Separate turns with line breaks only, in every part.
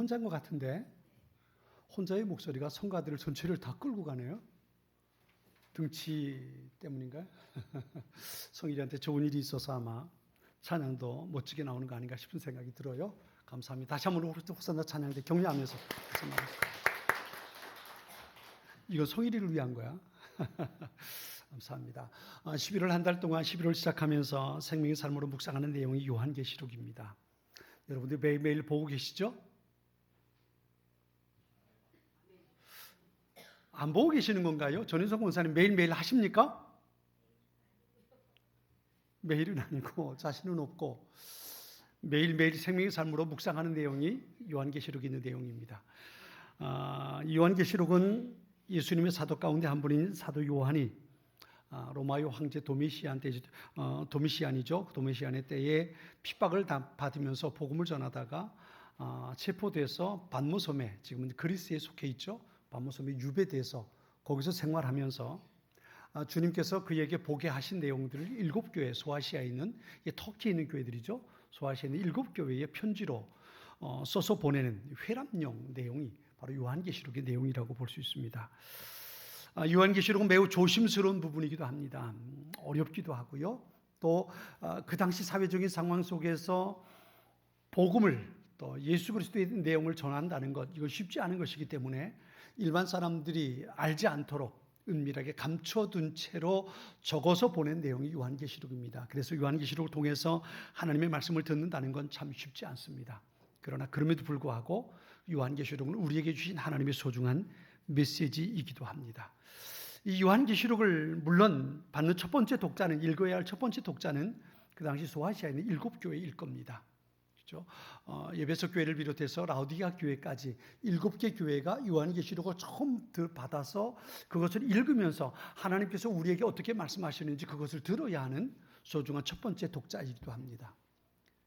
혼자인 것 같은데 혼자의 목소리가 성가들을 전체를 다 끌고 가네요. 등치 때문인가요? 성일이한테 좋은 일이 있어서 아마 찬양도 멋지게 나오는 거 아닌가 싶은 생각이 들어요. 감사합니다. 다시 한번 호산나 찬양대 격려하면서 이건 성일이를 위한 거야. 감사합니다. 11월 한 달 동안 11월 시작하면서 생명의 삶으로 묵상하는 내용이 요한계시록입니다. 여러분들 매일매일 보고 계시죠? 안 보고 계시는 건가요? 전인성 권사님 매일매일 하십니까? 매일은 아니고 자신은 없고 매일매일 생명의 삶으로 묵상하는 내용이 요한계시록에 있는 내용입니다. 요한계시록은 예수님의 사도 가운데 한 분인 사도 요한이 로마의 황제 도미시안의 때에 핍박을 받으면서 복음을 전하다가 체포돼서 반모섬에, 지금은 그리스에 속해 있죠. 반모섬에 유배돼서 거기서 생활하면서 주님께서 그에게 보게 하신 내용들을 7교회, 소아시아에 있는, 터키에 있는 교회들이죠. 소아시아에 있는 7교회의 편지로 써서 보내는 회람용 내용이 바로 요한계시록의 내용이라고 볼 수 있습니다. 요한계시록은 매우 조심스러운 부분이기도 합니다. 어렵기도 하고요. 또 그 당시 사회적인 상황 속에서 복음을, 또 예수 그리스도의 내용을 전한다는 것, 이거 쉽지 않은 것이기 때문에 일반 사람들이 알지 않도록 은밀하게 감춰둔 채로 적어서 보낸 내용이 요한계시록입니다. 그래서 요한계시록을 통해서 하나님의 말씀을 듣는다는 건 참 쉽지 않습니다. 그러나 그럼에도 불구하고 요한계시록은 우리에게 주신 하나님의 소중한 메시지이기도 합니다. 이 요한계시록을 물론 받는 첫 번째 독자는, 읽어야 할 첫 번째 독자는 그 당시 소아시아에 있는 7교회일 겁니다. 그렇죠? 에베소 교회를 비롯해서 라오디게아 교회까지 7개 교회가 요한계시록을 처음 받아서 그것을 읽으면서 하나님께서 우리에게 어떻게 말씀하시는지 그것을 들어야 하는 소중한 첫 번째 독자이기도 합니다.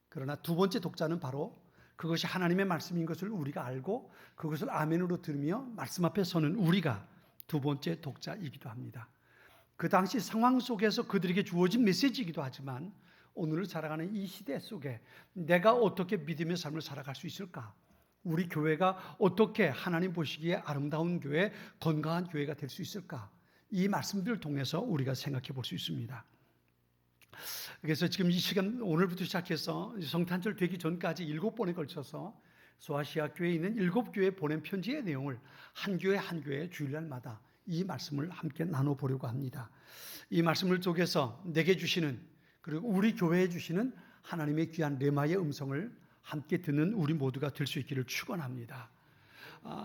그러나 두 번째 독자는 바로 그것이 하나님의 말씀인 것을 우리가 알고 그것을 아멘으로 들으며 말씀 앞에 서는 우리가 두 번째 독자이기도 합니다. 그 당시 상황 속에서 그들에게 주어진 메시지이기도 하지만 오늘을 살아가는 이 시대 속에 내가 어떻게 믿음의 삶을 살아갈 수 있을까? 우리 교회가 어떻게 하나님 보시기에 아름다운 교회, 건강한 교회가 될 수 있을까? 이 말씀들을 통해서 우리가 생각해 볼 수 있습니다. 그래서 지금 이 시간, 오늘부터 시작해서 성탄절 되기 전까지 7번에 걸쳐서 소아시아 교회에 있는 7교회에 보낸 편지의 내용을 한 교회 한 교회 주일날마다 이 말씀을 함께 나눠보려고 합니다. 이 말씀을 통해서 내게 주시는, 그리고 우리 교회에 주시는 하나님의 귀한 레마의 음성을 함께 듣는 우리 모두가 될 수 있기를 축원합니다.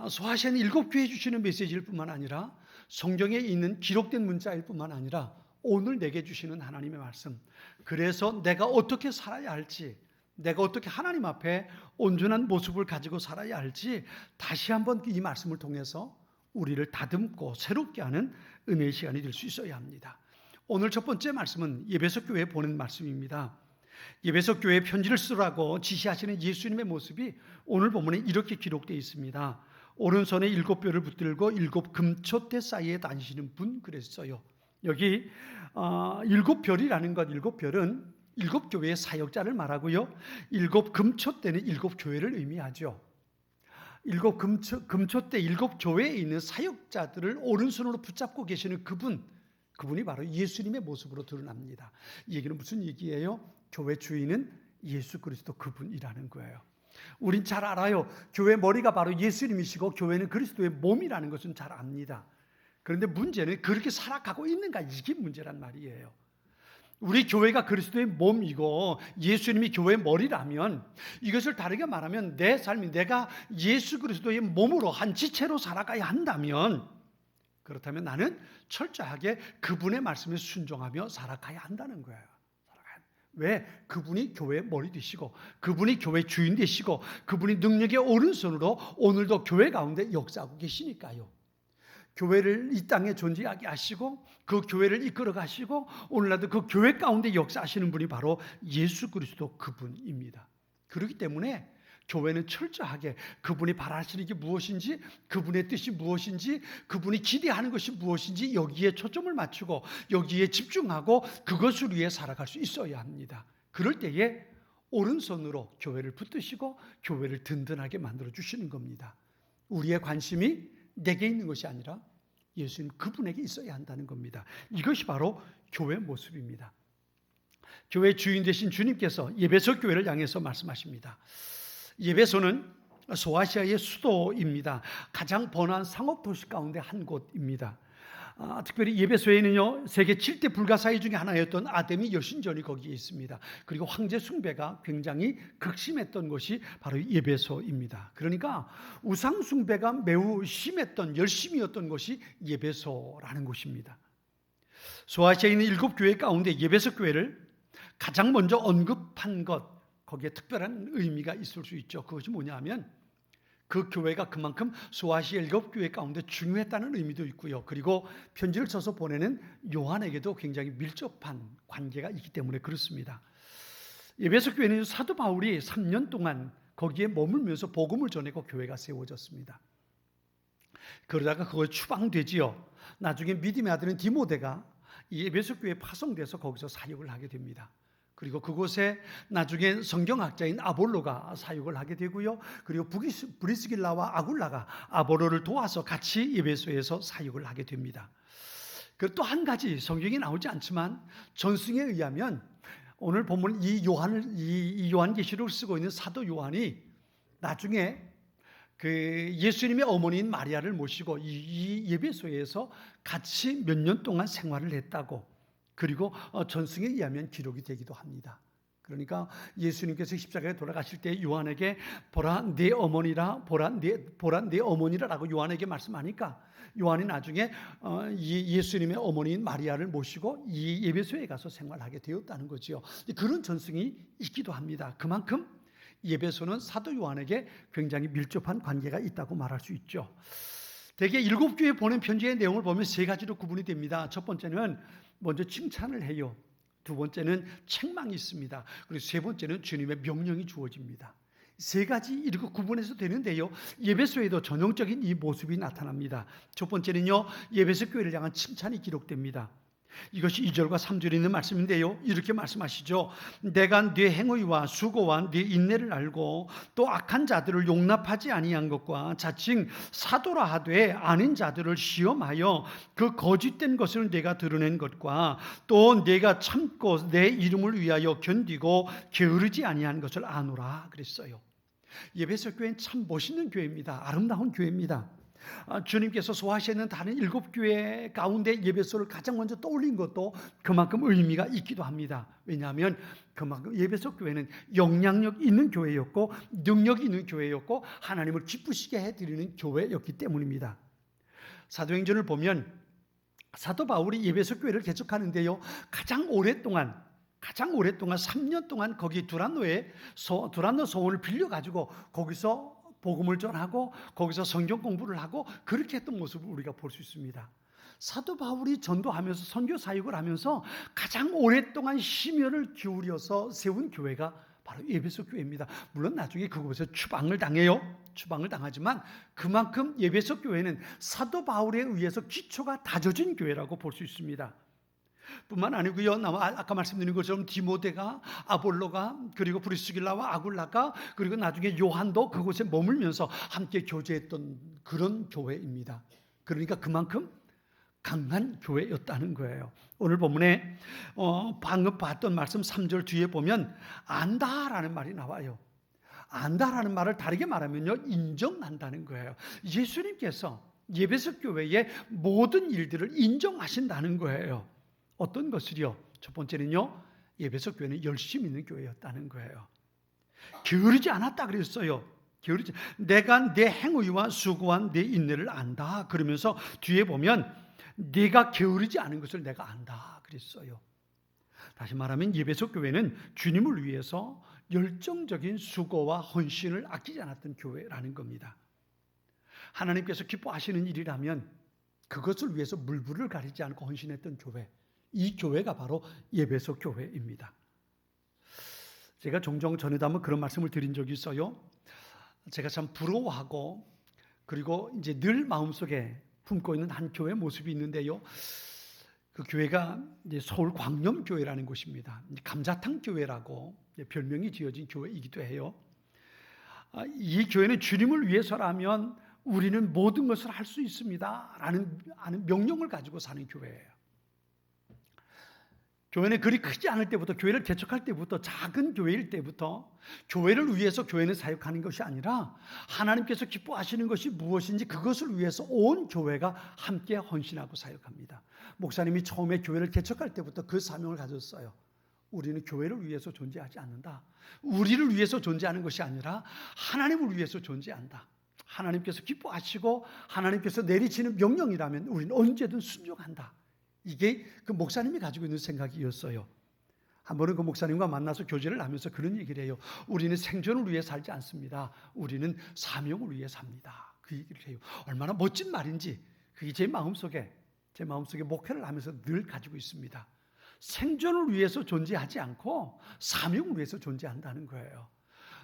소아시아는 7교회에 주시는 메시지일 뿐만 아니라 성경에 있는 기록된 문자일 뿐만 아니라 오늘 내게 주시는 하나님의 말씀, 그래서 내가 어떻게 살아야 할지, 내가 어떻게 하나님 앞에 온전한 모습을 가지고 살아야 할지 다시 한번 이 말씀을 통해서 우리를 다듬고 새롭게 하는 은혜의 시간이 될 수 있어야 합니다. 오늘 첫 번째 말씀은 에베소 교회에 보낸 말씀입니다. 에베소 교회에 편지를 쓰라고 지시하시는 예수님의 모습이 오늘 본문에 이렇게 기록되어 있습니다. 오른손에 7뼈를 붙들고 7 금초대 사이에 다니시는 분, 그랬어요. 여기 7별이라는 것, 7별은 7교회의 사역자를 말하고요. 7 금초대는 7교회를 의미하죠. 7 금초대 7교회에 있는 사역자들을 오른손으로 붙잡고 계시는 그분이 바로 예수님의 모습으로 드러납니다. 이 얘기는 무슨 얘기예요? 교회 주인은 예수 그리스도 그분이라는 거예요. 우린 잘 알아요. 교회 머리가 바로 예수님이시고 교회는 그리스도의 몸이라는 것은 잘 압니다. 그런데 문제는 그렇게 살아가고 있는가, 이게 문제란 말이에요. 우리 교회가 그리스도의 몸이고 예수님이 교회의 머리라면, 이것을 다르게 말하면 내 삶이 내가 예수 그리스도의 몸으로 한 지체로 살아가야 한다면, 그렇다면 나는 철저하게 그분의 말씀에 순종하며 살아가야 한다는 거예요. 왜? 그분이 교회의 머리 되시고 그분이 교회의 주인 되시고 그분이 능력의 오른손으로 오늘도 교회 가운데 역사하고 계시니까요. 교회를 이 땅에 존재하게 하시고 그 교회를 이끌어 가시고 오늘날도 그 교회 가운데 역사하시는 분이 바로 예수 그리스도 그분입니다. 그렇기 때문에 교회는 철저하게 그분이 바라시는 게 무엇인지, 그분의 뜻이 무엇인지, 그분이 기대하는 것이 무엇인지 여기에 초점을 맞추고 여기에 집중하고 그것을 위해 살아갈 수 있어야 합니다. 그럴 때에 오른손으로 교회를 붙드시고 교회를 든든하게 만들어 주시는 겁니다. 우리의 관심이 내게 있는 것이 아니라 예수님 그분에게 있어야 한다는 겁니다. 이것이 바로 교회 모습입니다. 교회 주인 되신 주님께서 예배소 교회를 향해서 말씀하십니다. 예배소는 소아시아의 수도입니다. 가장 번화한 상업도시 가운데 한 곳입니다. 특별히 예배소에는요, 세계 7대 불가사의 중에 하나였던 아데미 여신전이 거기에 있습니다. 그리고 황제 숭배가 굉장히 극심했던 곳이 바로 예배소입니다. 그러니까 우상 숭배가 매우 심했던, 열심이었던 곳이 예배소라는 곳입니다. 소아시아에 있는 7교회 가운데 예배소 교회를 가장 먼저 언급한 것, 거기에 특별한 의미가 있을 수 있죠. 그것이 뭐냐 하면 그 교회가 그만큼 소아시아 7교회 가운데 중요했다는 의미도 있고요. 그리고 편지를 써서 보내는 요한에게도 굉장히 밀접한 관계가 있기 때문에 그렇습니다. 에베소 교회는 사도 바울이 3년 동안 거기에 머물면서 복음을 전하고 교회가 세워졌습니다. 그러다가 그걸 추방되지요. 나중에 믿음의 아들인 디모데가 이 에베소 교회에 파송돼서 거기서 사역을 하게 됩니다. 그리고 그곳에 나중에 성경학자인 아볼로가 사역을 하게 되고요. 그리고 브리스길라와 아굴라가 아볼로를 도와서 같이 에베소에서 사역을 하게 됩니다. 그리고 또 한 가지 성경에 나오지 않지만 전승에 의하면 오늘 본문 이 요한계시록을 쓰고 있는 사도 요한이 나중에 그 예수님의 어머니인 마리아를 모시고 이 예배소에서 같이 몇 년 동안 생활을 했다고, 그리고 전승에 의하면 기록이 되기도 합니다. 그러니까 예수님께서 십자가에 돌아가실 때 요한에게 보라 내 어머니라, 보라 내 어머니라라고 요한에게 말씀하니까 요한이 나중에 예수님의 어머니인 마리아를 모시고 이 예배소에 가서 생활하게 되었다는 거지요. 그런 전승이 있기도 합니다. 그만큼 예배소는 사도 요한에게 굉장히 밀접한 관계가 있다고 말할 수 있죠. 대개 7교회 보낸 편지의 내용을 보면 3가지로 구분이 됩니다. 첫 번째는 먼저 칭찬을 해요. 두 번째는 책망이 있습니다. 그리고 세 번째는 주님의 명령이 주어집니다. 3가지 이렇게 구분해서 되는데요, 예배소에도 전형적인 이 모습이 나타납니다. 첫 번째는요, 예배소 교회를 향한 칭찬이 기록됩니다. 이것이 2절과 3절에 있는 말씀인데요, 이렇게 말씀하시죠. 내가 네 행위와 수고와 네 인내를 알고 또 악한 자들을 용납하지 아니한 것과 자칭 사도라 하되 아닌 자들을 시험하여 그 거짓된 것을 내가 드러낸 것과 또 내가 참고 내 이름을 위하여 견디고 게으르지 아니한 것을 아노라 그랬어요. 예배소 교회는 참 멋있는 교회입니다. 아름다운 교회입니다. 주님께서 소화하시는 다른 7교회 가운데 예배소를 가장 먼저 떠올린 것도 그만큼 의미가 있기도 합니다. 왜냐하면 그만큼 예배소 교회는 영향력 있는 교회였고 능력 있는 교회였고 하나님을 기쁘시게 해드리는 교회였기 때문입니다. 사도행전을 보면 사도 바울이 예배소 교회를 개척하는데요, 가장 오랫동안 3년 동안 거기 두란노 소원을 빌려가지고 거기서 복음을 전하고 거기서 성경 공부를 하고 그렇게 했던 모습을 우리가 볼 수 있습니다. 사도 바울이 전도하면서 선교 사역을 하면서 가장 오랫동안 심혈을 기울여서 세운 교회가 바로 에베소 교회입니다. 물론 나중에 그곳에서 추방을 당하지만 그만큼 에베소 교회는 사도 바울에 의해서 기초가 다져진 교회라고 볼 수 있습니다. 뿐만 아니고요, 아까 말씀드린 것처럼 디모데가, 아볼로가, 그리고 브리스길라와 아굴라가, 그리고 나중에 요한도 그곳에 머물면서 함께 교제했던 그런 교회입니다. 그러니까 그만큼 강한 교회였다는 거예요. 오늘 본문에 방금 봤던 말씀 3절 뒤에 보면 안다라는 말이 나와요. 안다라는 말을 다르게 말하면요, 인정한다는 거예요. 예수님께서 예배소 교회의 모든 일들을 인정하신다는 거예요. 어떤 것을요? 첫 번째는요, 예배소 교회는 열심 있는 교회였다는 거예요. 게으르지 않았다 그랬어요. 내가 내 행위와 수고한 내 인내를 안다 그러면서 뒤에 보면 네가 게으르지 않은 것을 내가 안다 그랬어요. 다시 말하면 예배소 교회는 주님을 위해서 열정적인 수고와 헌신을 아끼지 않았던 교회라는 겁니다. 하나님께서 기뻐하시는 일이라면 그것을 위해서 물불을 가리지 않고 헌신했던 교회, 이 교회가 바로 예배소 교회입니다. 제가 종종 전에도 한번 그런 말씀을 드린 적이 있어요. 제가 참 부러워하고 그리고 이제 늘 마음속에 품고 있는 한 교회 모습이 있는데요. 그 교회가 이제 서울 광염교회라는 곳입니다. 감자탕 교회라고 별명이 지어진 교회이기도 해요. 이 교회는 주님을 위해서라면 우리는 모든 것을 할 수 있습니다 라는 명령을 가지고 사는 교회예요. 교회는 그리 크지 않을 때부터, 교회를 개척할 때부터, 작은 교회일 때부터 교회를 위해서 교회는 사역하는 것이 아니라 하나님께서 기뻐하시는 것이 무엇인지 그것을 위해서 온 교회가 함께 헌신하고 사역합니다. 목사님이 처음에 교회를 개척할 때부터 그 사명을 가졌어요. 우리는 교회를 위해서 존재하지 않는다. 우리를 위해서 존재하는 것이 아니라 하나님을 위해서 존재한다. 하나님께서 기뻐하시고 하나님께서 내리치는 명령이라면 우리는 언제든 순종한다. 이게 그 목사님이 가지고 있는 생각이었어요. 한 번은 그 목사님과 만나서 교제를 하면서 그런 얘기를 해요. 우리는 생존을 위해 살지 않습니다. 우리는 사명을 위해 삽니다. 그 얘기를 해요. 얼마나 멋진 말인지 그게 제 마음속에 목회를 하면서 늘 가지고 있습니다. 생존을 위해서 존재하지 않고 사명을 위해서 존재한다는 거예요.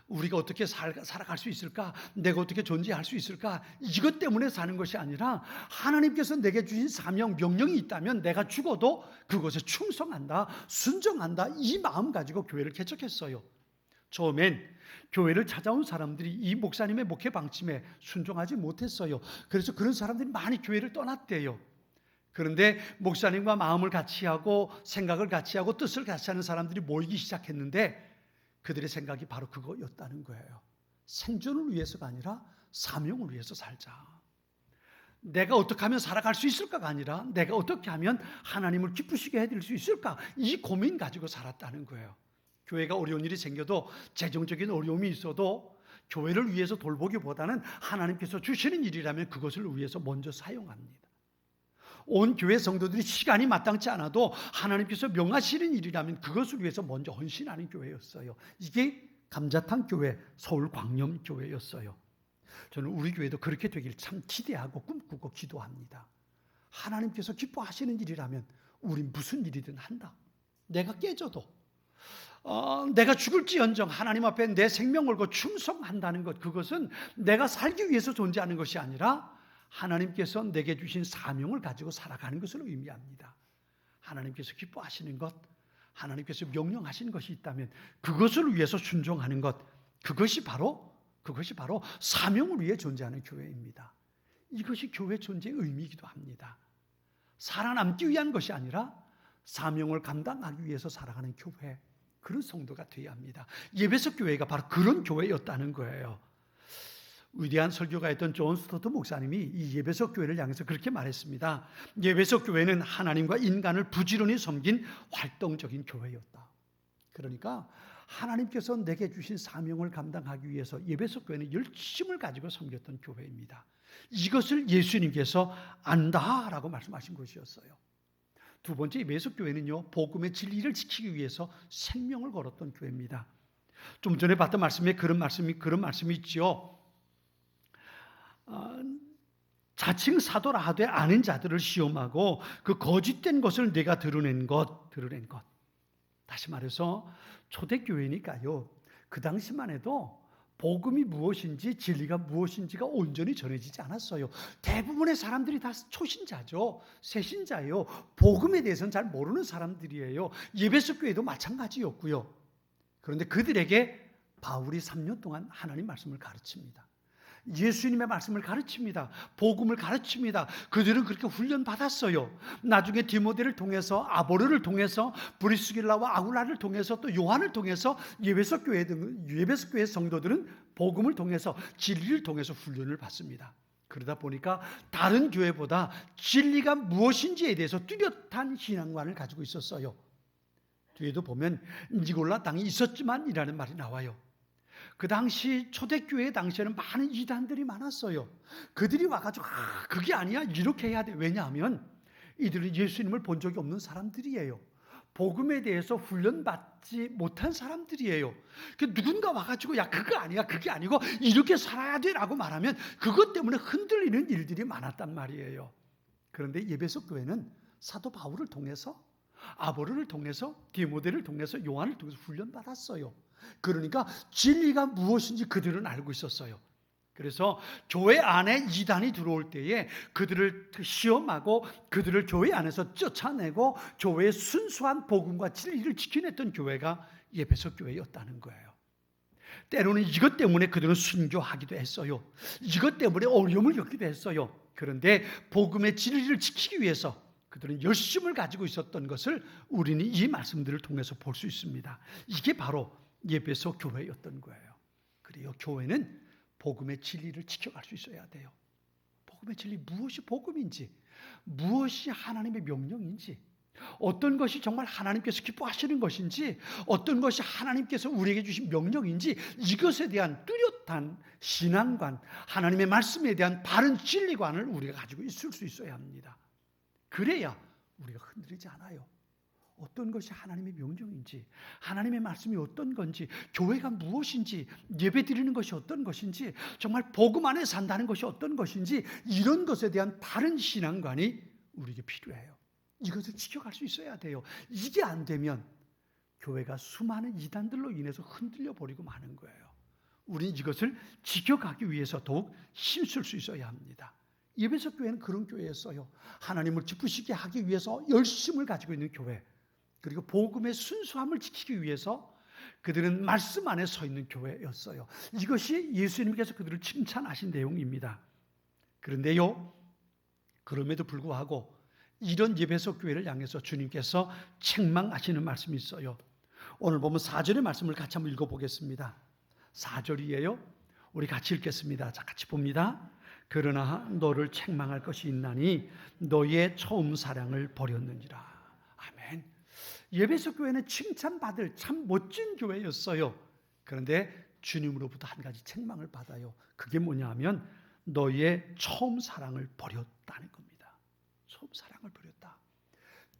우리가 어떻게 살아갈 수 있을까? 내가 어떻게 존재할 수 있을까? 이것 때문에 사는 것이 아니라 하나님께서 내게 주신 사명, 명령이 있다면 내가 죽어도 그것에 충성한다, 순종한다, 이 마음 가지고 교회를 개척했어요. 처음엔 교회를 찾아온 사람들이 이 목사님의 목회 방침에 순종하지 못했어요. 그래서 그런 사람들이 많이 교회를 떠났대요. 그런데 목사님과 마음을 같이 하고 생각을 같이 하고 뜻을 같이 하는 사람들이 모이기 시작했는데 그들의 생각이 바로 그거였다는 거예요. 생존을 위해서가 아니라 사명을 위해서 살자. 내가 어떻게 하면 살아갈 수 있을까가 아니라 내가 어떻게 하면 하나님을 기쁘시게 해드릴 수 있을까, 이 고민 가지고 살았다는 거예요. 교회가 어려운 일이 생겨도, 재정적인 어려움이 있어도 교회를 위해서 돌보기보다는 하나님께서 주시는 일이라면 그것을 위해서 먼저 사용합니다. 온 교회 성도들이 시간이 마땅치 않아도 하나님께서 명하시는 일이라면 그것을 위해서 먼저 헌신하는 교회였어요. 이게 감자탕 교회, 서울 광염 교회였어요. 저는 우리 교회도 그렇게 되길 참 기대하고 꿈꾸고 기도합니다. 하나님께서 기뻐하시는 일이라면 우린 무슨 일이든 한다. 내가 깨져도 내가 죽을지언정 하나님 앞에 내 생명 걸고 충성한다는 것, 그것은 내가 살기 위해서 존재하는 것이 아니라 하나님께서 내게 주신 사명을 가지고 살아가는 것을 의미합니다. 하나님께서 기뻐하시는 것, 하나님께서 명령하신 것이 있다면 그것을 위해서 순종하는 것, 그것이 바로 사명을 위해 존재하는 교회입니다. 이것이 교회 존재의 의미이기도 합니다. 살아남기 위한 것이 아니라 사명을 감당하기 위해서 살아가는 교회, 그런 성도가 되어야 합니다. 예배석 교회가 바로 그런 교회였다는 거예요. 위대한 설교가였던 존 스토트 목사님이 이 예배석 교회를 향해서 그렇게 말했습니다. 예배석 교회는 하나님과 인간을 부지런히 섬긴 활동적인 교회였다. 그러니까 하나님께서 내게 주신 사명을 감당하기 위해서 예배석 교회는 열심을 가지고 섬겼던 교회입니다. 이것을 예수님께서 안다라고 말씀하신 것이었어요. 두 번째, 예배석 교회는요, 복음의 진리를 지키기 위해서 생명을 걸었던 교회입니다. 좀 전에 봤던 말씀에 그런 말씀이 있죠. 자칭 사도라 하되 아는 자들을 시험하고 그 거짓된 것을 내가 드러낸 것. 다시 말해서 초대교회니까요, 그 당시만 해도 복음이 무엇인지 진리가 무엇인지가 온전히 전해지지 않았어요. 대부분의 사람들이 다 초신자죠. 새신자예요. 복음에 대해서는 잘 모르는 사람들이에요. 예배석 교회도 마찬가지였고요. 그런데 그들에게 바울이 3년 동안 하나님 말씀을 가르칩니다. 예수님의 말씀을 가르칩니다. 복음을 가르칩니다. 그들은 그렇게 훈련받았어요. 나중에 디모데를 통해서, 아보로를 통해서, 브리스길라와 아굴라를 통해서, 또 요한을 통해서 예배석 교회 성도들은 복음을 통해서, 진리를 통해서 훈련을 받습니다. 그러다 보니까 다른 교회보다 진리가 무엇인지에 대해서 뚜렷한 신앙관을 가지고 있었어요. 뒤에도 보면 니골라 땅이 있었지만 이라는 말이 나와요. 그 당시 초대교회 당시에는 많은 이단들이 많았어요. 그들이 와가지고 그게 아니야, 이렇게 해야 돼. 왜냐하면 이들은 예수님을 본 적이 없는 사람들이에요. 복음에 대해서 훈련받지 못한 사람들이에요. 누군가 와가지고 야 그거 아니야, 그게 아니고 이렇게 살아야 돼 라고 말하면 그것 때문에 흔들리는 일들이 많았단 말이에요. 그런데 예배석 교회는 사도 바울을 통해서, 아보로를 통해서, 디모데를 통해서, 요한을 통해서 훈련받았어요. 그러니까 진리가 무엇인지 그들은 알고 있었어요. 그래서 교회 안에 이단이 들어올 때에 그들을 시험하고 그들을 교회 안에서 쫓아내고 교회의 순수한 복음과 진리를 지켜냈던 교회가 에베소 교회였다는 거예요. 때로는 이것 때문에 그들은 순교하기도 했어요. 이것 때문에 어려움을 겪기도 했어요. 그런데 복음의 진리를 지키기 위해서 그들은 열심을 가지고 있었던 것을 우리는 이 말씀들을 통해서 볼 수 있습니다. 이게 바로 에베소 교회였던 거예요. 그래요. 교회는 복음의 진리를 지켜갈 수 있어야 돼요. 복음의 진리, 무엇이 복음인지, 무엇이 하나님의 명령인지, 어떤 것이 정말 하나님께서 기뻐하시는 것인지, 어떤 것이 하나님께서 우리에게 주신 명령인지, 이것에 대한 뚜렷한 신앙관, 하나님의 말씀에 대한 바른 진리관을 우리가 가지고 있을 수 있어야 합니다. 그래야 우리가 흔들리지 않아요. 어떤 것이 하나님의 명령인지, 하나님의 말씀이 어떤 건지, 교회가 무엇인지, 예배드리는 것이 어떤 것인지, 정말 복음 안에 산다는 것이 어떤 것인지, 이런 것에 대한 바른 신앙관이 우리에게 필요해요. 이것을 지켜갈 수 있어야 돼요. 이게 안 되면 교회가 수많은 이단들로 인해서 흔들려 버리고 마는 거예요. 우리는 이것을 지켜가기 위해서 더욱 힘쓸 수 있어야 합니다. 에베소 교회는 그런 교회였어요. 하나님을 기쁘시게 하기 위해서 열심을 가지고 있는 교회, 그리고 복음의 순수함을 지키기 위해서 그들은 말씀 안에 서 있는 교회였어요. 이것이 예수님께서 그들을 칭찬하신 내용입니다. 그런데요, 그럼에도 불구하고 이런 에베소 교회를 향해서 주님께서 책망하시는 말씀이 있어요. 오늘 보면 4절의 말씀을 같이 한번 읽어보겠습니다. 4절이에요. 우리 같이 읽겠습니다. 자, 같이 봅니다. 그러나 너를 책망할 것이 있나니 너의 처음 사랑을 버렸느니라. 아멘. 에베소 교회는 칭찬받을 참 멋진 교회였어요. 그런데 주님으로부터 한 가지 책망을 받아요. 그게 뭐냐 하면 너의 처음 사랑을 버렸다는 겁니다. 처음 사랑을 버렸다.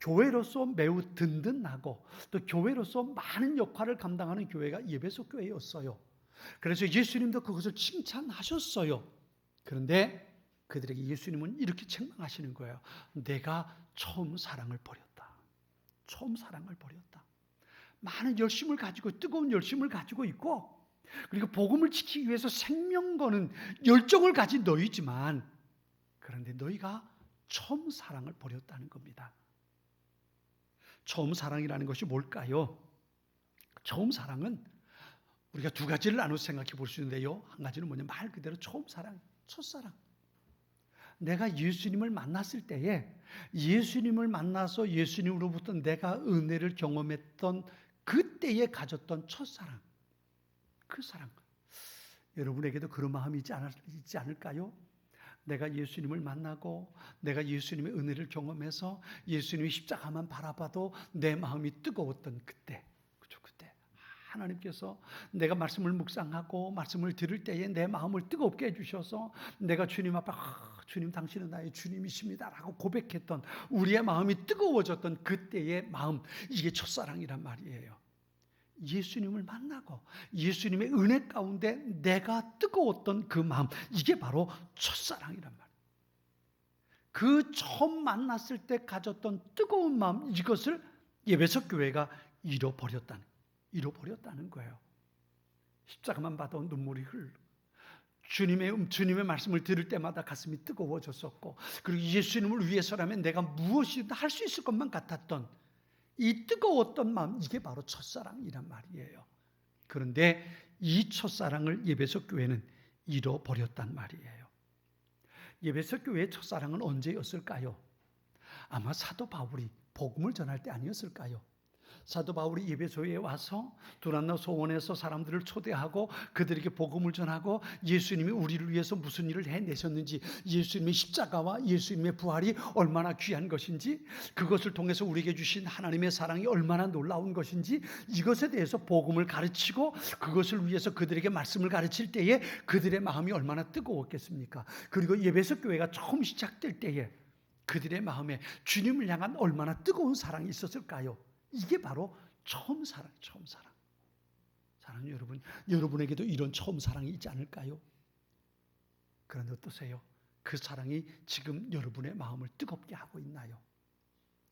교회로서 매우 든든하고 또 교회로서 많은 역할을 감당하는 교회가 에베소 교회였어요. 그래서 예수님도 그것을 칭찬하셨어요. 그런데 그들에게 예수님은 이렇게 책망하시는 거예요. 내가 처음 사랑을 버렸다. 처음 사랑을 버렸다. 많은 열심을 가지고, 뜨거운 열심을 가지고 있고, 그리고 복음을 지키기 위해서 생명 거는 열정을 가진 너희지만, 그런데 너희가 처음 사랑을 버렸다는 겁니다. 처음 사랑이라는 것이 뭘까요? 처음 사랑은 우리가 두 가지를 나눠 생각해 볼 수 있는데요. 한 가지는 뭐냐, 말 그대로 처음 사랑, 첫사랑. 내가 예수님을 만났을 때에 예수님을 만나서 예수님으로부터 내가 은혜를 경험했던 그때에 가졌던 첫사랑, 그 사랑. 여러분에게도 그런 마음이 있지 않을까요? 내가 예수님을 만나고 내가 예수님의 은혜를 경험해서 예수님의 십자가만 바라봐도 내 마음이 뜨거웠던 그때, 그죠? 그때 하나님께서 내가 말씀을 묵상하고 말씀을 들을 때에 내 마음을 뜨겁게 해주셔서 내가 주님 앞에 주님 당신은 나의 주님이십니다 라고 고백했던 우리의 마음이 뜨거워졌던 그때의 마음, 이게 첫사랑이란 말이에요. 예수님을 만나고 예수님의 은혜 가운데 내가 뜨거웠던 그 마음, 이게 바로 첫사랑이란 말이에요. 그 처음 만났을 때 가졌던 뜨거운 마음, 이것을 에베소 교회가 잃어버렸다는 거예요. 십자가만 봐도 눈물이 흘러. 주님의 말씀을 들을 때마다 가슴이 뜨거워졌었고, 그리고 예수님을 위해서라면 내가 무엇이든 할 수 있을 것만 같았던 이 뜨거웠던 마음, 이게 바로 첫사랑이란 말이에요. 그런데 이 첫사랑을 에베소 교회는 잃어버렸단 말이에요. 에베소 교회의 첫사랑은 언제였을까요? 아마 사도 바울이 복음을 전할 때 아니었을까요? 사도 바울이 에베소에 와서 두란노 소원에서 사람들을 초대하고 그들에게 복음을 전하고 예수님이 우리를 위해서 무슨 일을 해내셨는지, 예수님의 십자가와 예수님의 부활이 얼마나 귀한 것인지, 그것을 통해서 우리에게 주신 하나님의 사랑이 얼마나 놀라운 것인지, 이것에 대해서 복음을 가르치고 그것을 위해서 그들에게 말씀을 가르칠 때에 그들의 마음이 얼마나 뜨거웠겠습니까? 그리고 에베소 교회가 처음 시작될 때에 그들의 마음에 주님을 향한 얼마나 뜨거운 사랑이 있었을까요? 이게 바로 처음 사랑, 처음 사랑. 사랑하는 여러분, 여러분에게도 이런 처음 사랑이 있지 않을까요? 그런데 어떠세요? 그 사랑이 지금 여러분의 마음을 뜨겁게 하고 있나요?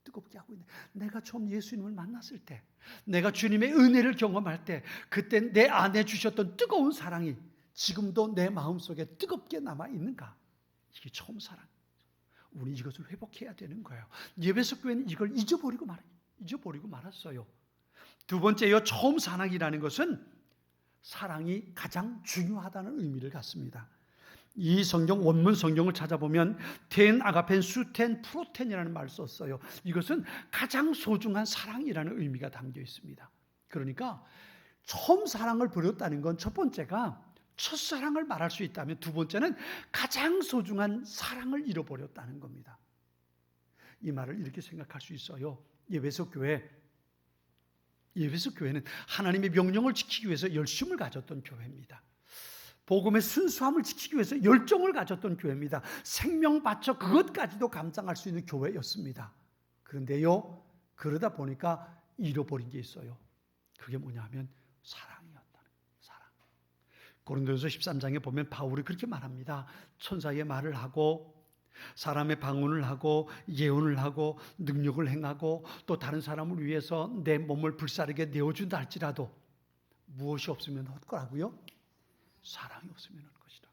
뜨겁게 하고 있나요? 내가 처음 예수님을 만났을 때, 내가 주님의 은혜를 경험할 때, 그때 내 안에 주셨던 뜨거운 사랑이 지금도 내 마음속에 뜨겁게 남아있는가? 이게 처음 사랑. 우리 이것을 회복해야 되는 거예요. 예배석 교회는 이걸 잊어버리고 말았어요. 두 번째요, 처음 사랑이라는 것은 사랑이 가장 중요하다는 의미를 갖습니다. 이 성경, 원문 성경을 찾아보면 텐, 아가펜, 수텐, 프로텐이라는 말을 썼어요. 이것은 가장 소중한 사랑이라는 의미가 담겨 있습니다. 그러니까 처음 사랑을 버렸다는 건 첫 번째가 첫사랑을 말할 수 있다면, 두 번째는 가장 소중한 사랑을 잃어버렸다는 겁니다. 이 말을 이렇게 생각할 수 있어요. 예배석 교회는 하나님의 명령을 지키기 위해서 열심을 가졌던 교회입니다. 복음의 순수함을 지키기 위해서 열정을 가졌던 교회입니다. 생명 바쳐 그것까지도 감당할 수 있는 교회였습니다. 그런데요, 그러다 보니까 잃어버린 게 있어요. 그게 뭐냐 하면 사랑이었다는 사랑. 고린도전서 13장에 보면 바울이 그렇게 말합니다. 천사의 말을 하고 사람의 방언을 하고 예언을 하고 능력을 행하고 또 다른 사람을 위해서 내 몸을 불사르게 내어준다 할지라도 무엇이 없으면 헛거라고요? 사랑이 없으면 할 것이다.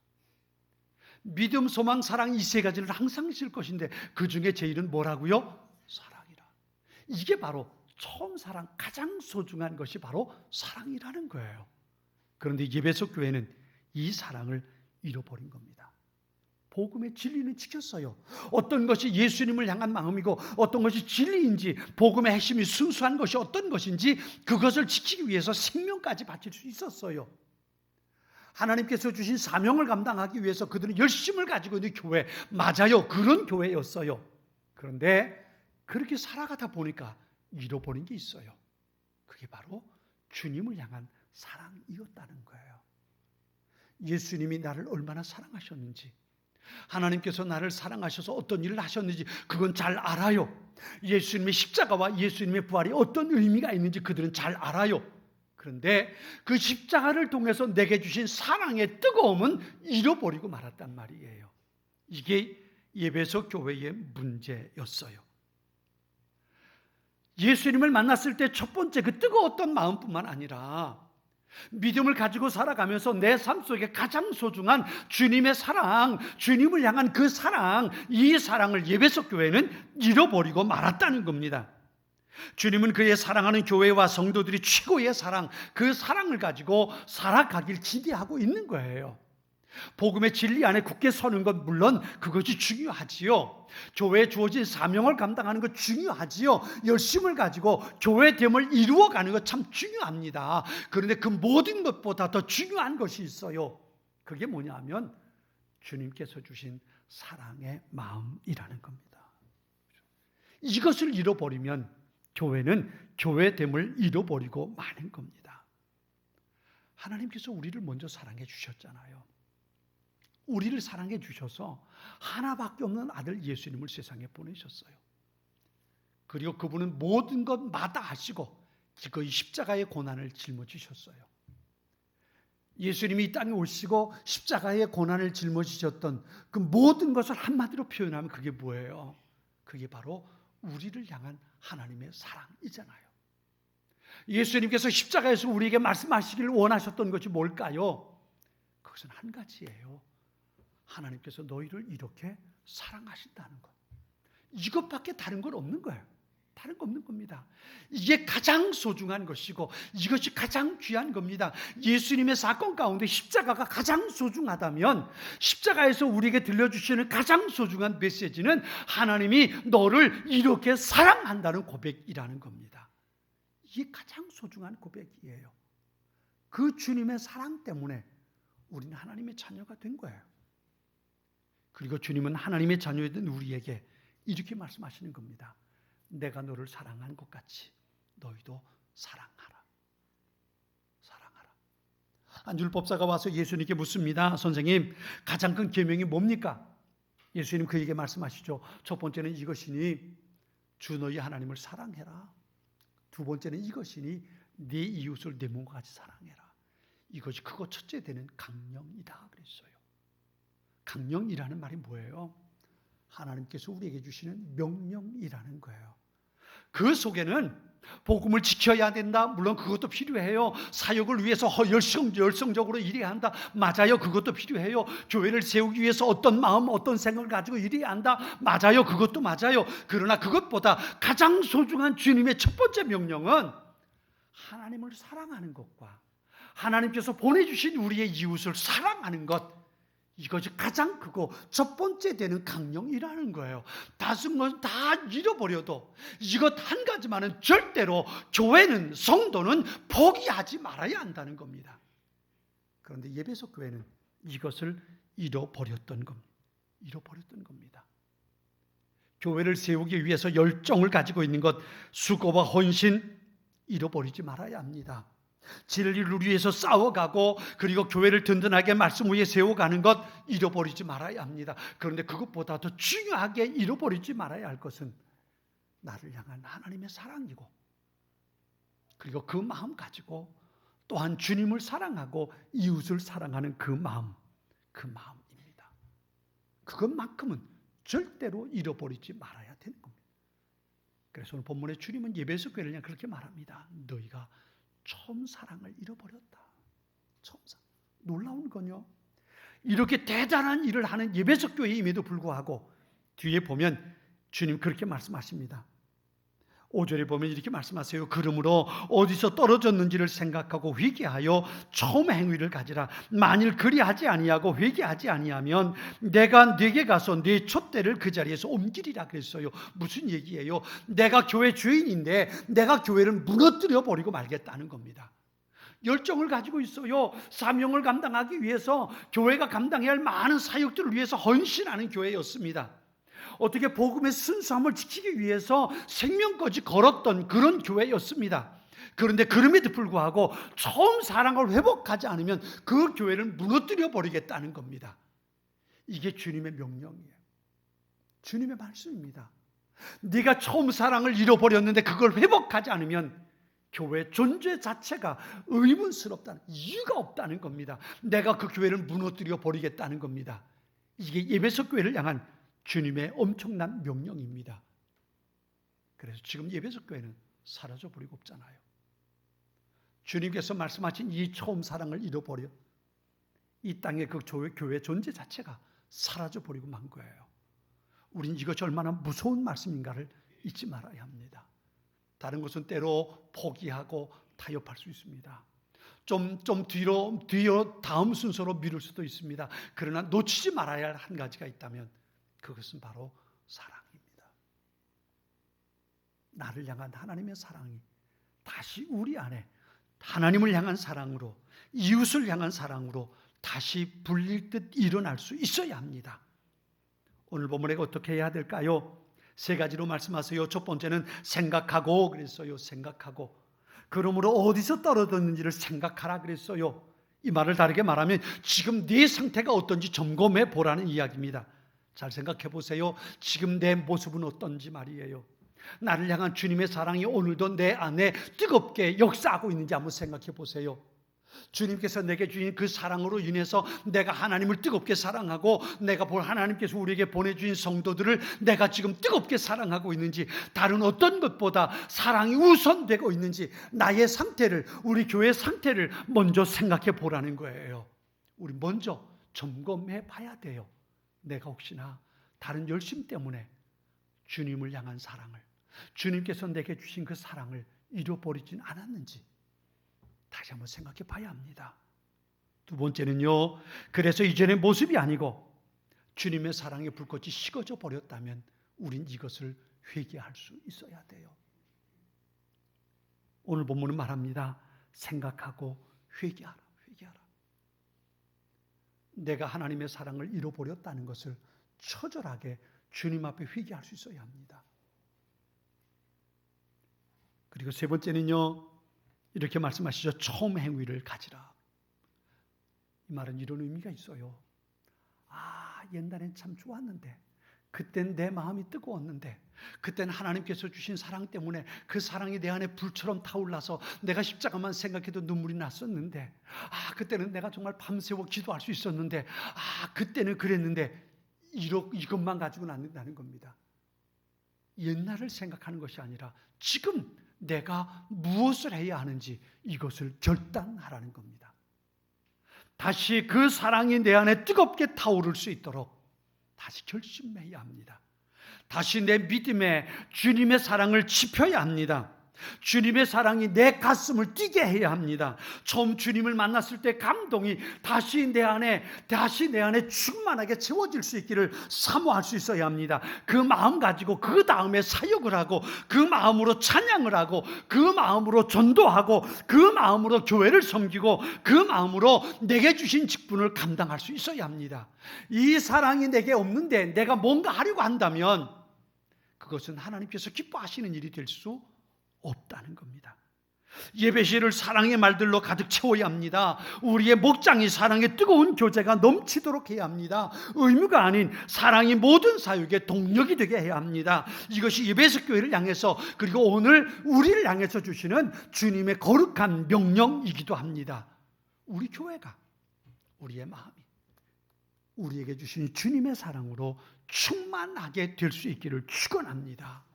믿음, 소망, 사랑 이 세 가지를 항상 실 것인데 그 중에 제일은 뭐라고요? 사랑이라. 이게 바로 처음 사랑, 가장 소중한 것이 바로 사랑이라는 거예요. 그런데 예배석 교회는 이 사랑을 잃어버린 겁니다. 복음의 진리는 지켰어요. 어떤 것이 예수님을 향한 마음이고 어떤 것이 진리인지, 복음의 핵심이 순수한 것이 어떤 것인지 그것을 지키기 위해서 생명까지 바칠 수 있었어요. 하나님께서 주신 사명을 감당하기 위해서 그들은 열심을 가지고 있는 교회, 맞아요. 그런 교회였어요. 그런데 그렇게 살아가다 보니까 잃어버린 게 있어요. 그게 바로 주님을 향한 사랑이었다는 거예요. 예수님이 나를 얼마나 사랑하셨는지, 하나님께서 나를 사랑하셔서 어떤 일을 하셨는지 그건 잘 알아요. 예수님의 십자가와 예수님의 부활이 어떤 의미가 있는지 그들은 잘 알아요. 그런데 그 십자가를 통해서 내게 주신 사랑의 뜨거움은 잃어버리고 말았단 말이에요. 이게 예배석 교회의 문제였어요. 예수님을 만났을 때 첫 번째 그 뜨거웠던 마음뿐만 아니라 믿음을 가지고 살아가면서 내 삶 속에 가장 소중한 주님의 사랑, 주님을 향한 그 사랑, 이 사랑을 예배석 교회는 잃어버리고 말았다는 겁니다. 주님은 그의 사랑하는 교회와 성도들이 최고의 사랑, 그 사랑을 가지고 살아가길 기대하고 있는 거예요. 복음의 진리 안에 굳게 서는 것 물론 그것이 중요하지요. 교회에 주어진 사명을 감당하는 것 중요하지요. 열심을 가지고 교회됨을 이루어가는 것 참 중요합니다. 그런데 그 모든 것보다 더 중요한 것이 있어요. 그게 뭐냐면 주님께서 주신 사랑의 마음이라는 겁니다. 이것을 잃어버리면 교회는 교회됨을 잃어버리고 마는 겁니다. 하나님께서 우리를 먼저 사랑해 주셨잖아요. 우리를 사랑해 주셔서 하나밖에 없는 아들 예수님을 세상에 보내셨어요. 그리고 그분은 모든 것 마다하시고 기꺼이 십자가의 고난을 짊어지셨어요. 예수님이 이 땅에 오시고 십자가의 고난을 짊어지셨던 그 모든 것을 한마디로 표현하면 그게 뭐예요? 그게 바로 우리를 향한 하나님의 사랑이잖아요. 예수님께서 십자가에서 우리에게 말씀하시기를 원하셨던 것이 뭘까요? 그것은 한 가지예요. 하나님께서 너희를 이렇게 사랑하신다는 것. 이것밖에 다른 건 없는 거예요. 다른 거 없는 겁니다. 이게 가장 소중한 것이고 이것이 가장 귀한 겁니다. 예수님의 사건 가운데 십자가가 가장 소중하다면 십자가에서 우리에게 들려주시는 가장 소중한 메시지는 하나님이 너를 이렇게 사랑한다는 고백이라는 겁니다. 이게 가장 소중한 고백이에요. 그 주님의 사랑 때문에 우리는 하나님의 자녀가 된 거예요. 그리고 주님은 하나님의 자녀된 우리에게 이렇게 말씀하시는 겁니다. 내가 너를 사랑한 것 같이 너희도 사랑하라. 사랑하라. 안줄법사가 와서 예수님께 묻습니다. 선생님, 가장 큰 계명이 뭡니까? 예수님 그에게 말씀하시죠. 첫 번째는 이것이니 주 너희 하나님을 사랑해라. 두 번째는 이것이니 네 이웃을 내 몸과 같이 사랑해라. 이것이 크고 첫째 되는 강령이다 그랬어요. 강령이라는 말이 뭐예요? 하나님께서 우리에게 주시는 명령이라는 거예요. 그 속에는 복음을 지켜야 된다. 물론 그것도 필요해요. 사역을 위해서 열성적으로 일해야 한다. 맞아요. 그것도 필요해요. 교회를 세우기 위해서 어떤 마음, 어떤 생각을 가지고 일해야 한다. 맞아요. 그것도 맞아요. 그러나 그것보다 가장 소중한 주님의 첫 번째 명령은 하나님을 사랑하는 것과 하나님께서 보내주신 우리의 이웃을 사랑하는 것, 이것이 가장 크고 첫 번째 되는 강령이라는 거예요. 다른 건 다 잃어버려도 이것 한 가지만은 절대로 교회는, 성도는 포기하지 말아야 한다는 겁니다. 그런데 예배석 교회는 이것을 잃어버렸던 겁니다. 교회를 세우기 위해서 열정을 가지고 있는 것, 수고와 헌신 잃어버리지 말아야 합니다. 진리를 위해서 싸워가고 그리고 교회를 든든하게 말씀 위에 세워가는 것 잃어버리지 말아야 합니다. 그런데 그것보다 더 중요하게 잃어버리지 말아야 할 것은 나를 향한 하나님의 사랑이고, 그리고 그 마음 가지고 또한 주님을 사랑하고 이웃을 사랑하는 그 마음입니다. 그것만큼은 절대로 잃어버리지 말아야 되는 겁니다. 그래서 오늘 본문의 주님은 예배석 교회를 그냥 그렇게 말합니다. 너희가 처음 사랑을 잃어버렸다. 처음 사랑. 놀라운 건요, 이렇게 대단한 일을 하는 예배석 교회임에도 불구하고 뒤에 보면 주님 그렇게 말씀하십니다. 5절에 보면 이렇게 말씀하세요. 그러므로 어디서 떨어졌는지를 생각하고 회개하여 처음 행위를 가지라. 만일 그리하지 아니하고 회개하지 아니하면 내가 네게 가서 네 촛대를 그 자리에서 옮기리라 그랬어요. 무슨 얘기예요? 내가 교회 주인인데 내가 교회를 무너뜨려 버리고 말겠다는 겁니다. 열정을 가지고 있어요. 사명을 감당하기 위해서 교회가 감당해야 할 많은 사역들을 위해서 헌신하는 교회였습니다. 어떻게 복음의 순수함을 지키기 위해서 생명까지 걸었던 그런 교회였습니다. 그런데 그럼에도 불구하고 처음 사랑을 회복하지 않으면 그 교회를 무너뜨려 버리겠다는 겁니다. 이게 주님의 명령이에요. 주님의 말씀입니다. 네가 처음 사랑을 잃어버렸는데 그걸 회복하지 않으면 교회 존재 자체가 의문스럽다는, 이유가 없다는 겁니다. 내가 그 교회를 무너뜨려 버리겠다는 겁니다. 이게 예배석 교회를 향한 주님의 엄청난 명령입니다. 그래서 지금 예배석 교회는 사라져 버리고 없잖아요. 주님께서 말씀하신 이 처음 사랑을 잃어버려 이 땅의 그 교회 존재 자체가 사라져 버리고 만 거예요. 우린 이것이 얼마나 무서운 말씀인가를 잊지 말아야 합니다. 다른 것은 때로 포기하고 타협할 수 있습니다. 좀 뒤로 다음 순서로 미룰 수도 있습니다. 그러나 놓치지 말아야 할 한 가지가 있다면 그것은 바로 사랑입니다. 나를 향한 하나님의 사랑이 다시 우리 안에 하나님을 향한 사랑으로, 이웃을 향한 사랑으로 다시 불릴 듯 일어날 수 있어야 합니다. 오늘 본문에 어떻게 해야 될까요? 세 가지로 말씀하세요. 첫 번째는 생각하고 그랬어요. 생각하고. 그러므로 어디서 떨어졌는지를 생각하라 그랬어요. 이 말을 다르게 말하면 지금 네 상태가 어떤지 점검해 보라는 이야기입니다. 잘 생각해 보세요. 지금 내 모습은 어떤지 말이에요. 나를 향한 주님의 사랑이 오늘도 내 안에 뜨겁게 역사하고 있는지 한번 생각해 보세요. 주님께서 내게 주신 그 사랑으로 인해서 내가 하나님을 뜨겁게 사랑하고 내가 하나님께서 우리에게 보내주신 성도들을 내가 지금 뜨겁게 사랑하고 있는지, 다른 어떤 것보다 사랑이 우선되고 있는지 나의 상태를, 우리 교회의 상태를 먼저 생각해 보라는 거예요. 우리 먼저 점검해 봐야 돼요. 내가 혹시나 다른 열심 때문에 주님을 향한 사랑을, 주님께서 내게 주신 그 사랑을 잃어버리진 않았는지 다시 한번 생각해 봐야 합니다. 두 번째는요, 그래서 이전의 모습이 아니고 주님의 사랑의 불꽃이 식어져 버렸다면 우린 이것을 회개할 수 있어야 돼요. 오늘 본문은 말합니다. 생각하고 회개하라. 내가 하나님의 사랑을 잃어버렸다는 것을 처절하게 주님 앞에 회개할 수 있어야 합니다. 그리고 세 번째는요, 이렇게 말씀하시죠. 처음 행위를 가지라. 이 말은 이런 의미가 있어요. 옛날엔 참 좋았는데, 그땐 내 마음이 뜨거웠는데, 그땐 하나님께서 주신 사랑 때문에 그 사랑이 내 안에 불처럼 타올라서 내가 십자가만 생각해도 눈물이 났었는데, 그때는 내가 정말 밤새워 기도할 수 있었는데, 그때는 그랬는데, 이것만 가지고는 안 된다는 겁니다. 옛날을 생각하는 것이 아니라 지금 내가 무엇을 해야 하는지 이것을 결단하라는 겁니다. 다시 그 사랑이 내 안에 뜨겁게 타오를 수 있도록 다시 결심해야 합니다. 다시 내 믿음에 주님의 사랑을 지펴야 합니다. 주님의 사랑이 내 가슴을 뛰게 해야 합니다. 처음 주님을 만났을 때 감동이 다시 내 안에 충만하게 채워질 수 있기를 사모할 수 있어야 합니다. 그 마음 가지고 그 다음에 사역을 하고, 그 마음으로 찬양을 하고, 그 마음으로 전도하고, 그 마음으로 교회를 섬기고, 그 마음으로 내게 주신 직분을 감당할 수 있어야 합니다. 이 사랑이 내게 없는데 내가 뭔가 하려고 한다면 그것은 하나님께서 기뻐하시는 일이 될 수 없다는 겁니다. 예배실을 사랑의 말들로 가득 채워야 합니다. 우리의 목장이 사랑의 뜨거운 교제가 넘치도록 해야 합니다. 의무가 아닌 사랑이 모든 사역의 동력이 되게 해야 합니다. 이것이 예배석 교회를 향해서, 그리고 오늘 우리를 향해서 주시는 주님의 거룩한 명령이기도 합니다. 우리 교회가, 우리의 마음이 우리에게 주신 주님의 사랑으로 충만하게 될 수 있기를 축원합니다.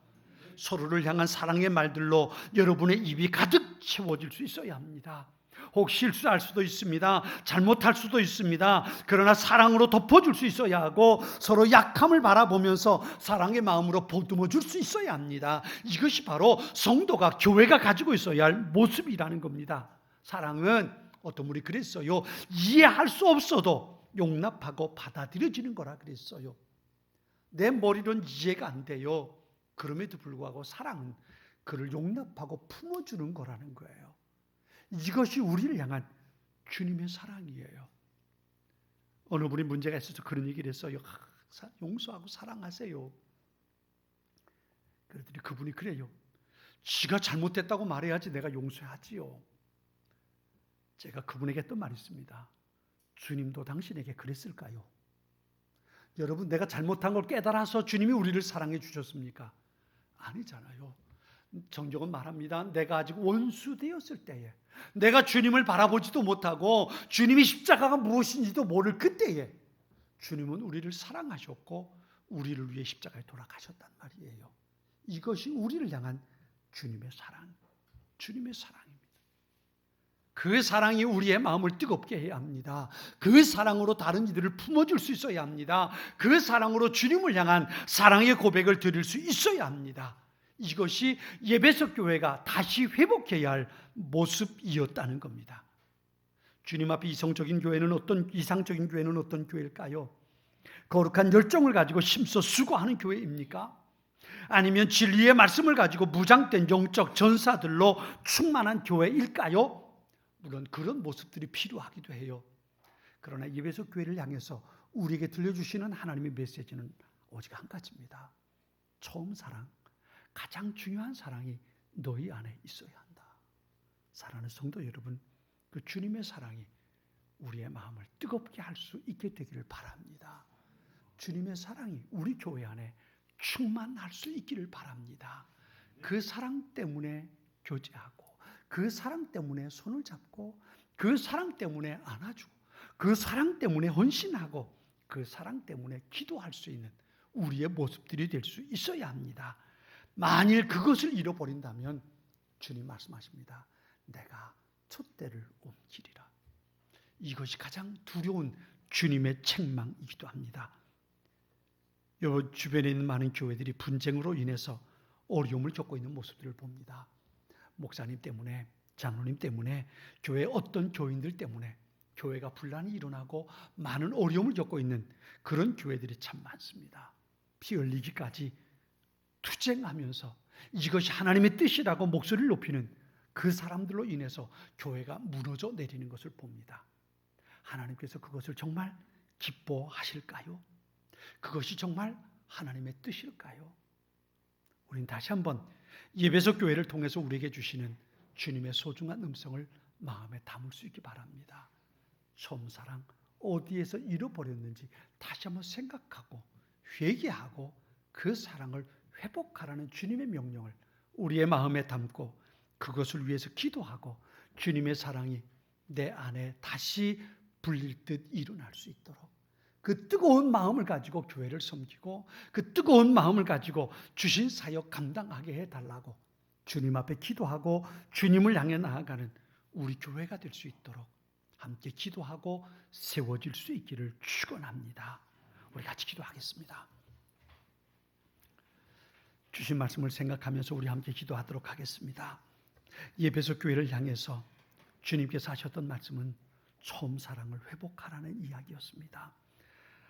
서로를 향한 사랑의 말들로 여러분의 입이 가득 채워질 수 있어야 합니다. 혹 실수할 수도 있습니다. 잘못할 수도 있습니다. 그러나 사랑으로 덮어줄 수 있어야 하고, 서로 약함을 바라보면서 사랑의 마음으로 보듬어 줄 수 있어야 합니다. 이것이 바로 성도가, 교회가 가지고 있어야 할 모습이라는 겁니다. 사랑은 어떤 분이 그랬어요. 이해할 수 없어도 용납하고 받아들여지는 거라 그랬어요. 내 머리로는 이해가 안 돼요. 그럼에도 불구하고 사랑은 그를 용납하고 품어주는 거라는 거예요. 이것이 우리를 향한 주님의 사랑이에요. 어느 분이 문제가 있어서 그런 얘기를 했어요. 용서하고 사랑하세요. 그랬더니 그분이 그래요. 지가 잘못했다고 말해야지 내가 용서하지요. 제가 그분에게 했던 말이 있습니다. 주님도 당신에게 그랬을까요? 여러분, 내가 잘못한 걸 깨달아서 주님이 우리를 사랑해 주셨습니까? 아니잖아요. 정적은 말합니다. 내가 아직 원수 되었을 때에, 내가 주님을 바라보지도 못하고 주님이 십자가가 무엇인지도 모를 그때에 주님은 우리를 사랑하셨고 우리를 위해 십자가에 돌아가셨단 말이에요. 이것이 우리를 향한 주님의 사랑, 주님의 사랑입니다. 그 사랑이 우리의 마음을 뜨겁게 해야 합니다. 그 사랑으로 다른 이들을 품어줄 수 있어야 합니다. 그 사랑으로 주님을 향한 사랑의 고백을 드릴 수 있어야 합니다. 이것이 예배석 교회가 다시 회복해야 할 모습이었다는 겁니다. 주님 앞에 이상적인 교회는 어떤 교회일까요? 거룩한 열정을 가지고 힘써 수고하는 교회입니까? 아니면 진리의 말씀을 가지고 무장된 영적 전사들로 충만한 교회일까요? 물론 그런 모습들이 필요하기도 해요. 그러나 예배석 교회를 향해서 우리에게 들려주시는 하나님의 메시지는 오직 한 가지입니다. 처음 사랑, 가장 중요한 사랑이 너희 안에 있어야 한다. 사랑하는 성도 여러분, 그 주님의 사랑이 우리의 마음을 뜨겁게 할 수 있게 되기를 바랍니다. 주님의 사랑이 우리 교회 안에 충만할 수 있기를 바랍니다. 그 사랑 때문에 교제하고, 그 사랑 때문에 손을 잡고, 그 사랑 때문에 안아주고, 그 사랑 때문에 헌신하고, 그 사랑 때문에 기도할 수 있는 우리의 모습들이 될 수 있어야 합니다. 만일 그것을 잃어버린다면 주님 말씀하십니다. 내가 촛대를 옮기리라. 이것이 가장 두려운 주님의 책망이기도 합니다. 요 주변에 있는 많은 교회들이 분쟁으로 인해서 어려움을 겪고 있는 모습들을 봅니다. 목사님 때문에, 장로님 때문에, 교회 어떤 교인들 때문에 교회가 분란이 일어나고 많은 어려움을 겪고 있는 그런 교회들이 참 많습니다. 피 흘리기까지 투쟁하면서 이것이 하나님의 뜻이라고 목소리를 높이는 그 사람들로 인해서 교회가 무너져 내리는 것을 봅니다. 하나님께서 그것을 정말 기뻐하실까요? 그것이 정말 하나님의 뜻일까요? 우린 다시 한번 예배석 교회를 통해서 우리에게 주시는 주님의 소중한 음성을 마음에 담을 수 있기 바랍니다. 처음 사랑 어디에서 잃어버렸는지 다시 한번 생각하고 회개하고 그 사랑을 회복하라는 주님의 명령을 우리의 마음에 담고 그것을 위해서 기도하고 주님의 사랑이 내 안에 다시 불릴 듯 일어날 수 있도록 그 뜨거운 마음을 가지고 교회를 섬기고 그 뜨거운 마음을 가지고 주신 사역 감당하게 해달라고 주님 앞에 기도하고 주님을 향해 나아가는 우리 교회가 될 수 있도록 함께 기도하고 세워질 수 있기를 축원합니다. 우리 같이 기도하겠습니다. 주신 말씀을 생각하면서 우리 함께 기도하도록 하겠습니다. 예배소 교회를 향해서 주님께서 하셨던 말씀은 처음 사랑을 회복하라는 이야기였습니다.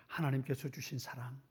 하나님께서 주신 사랑,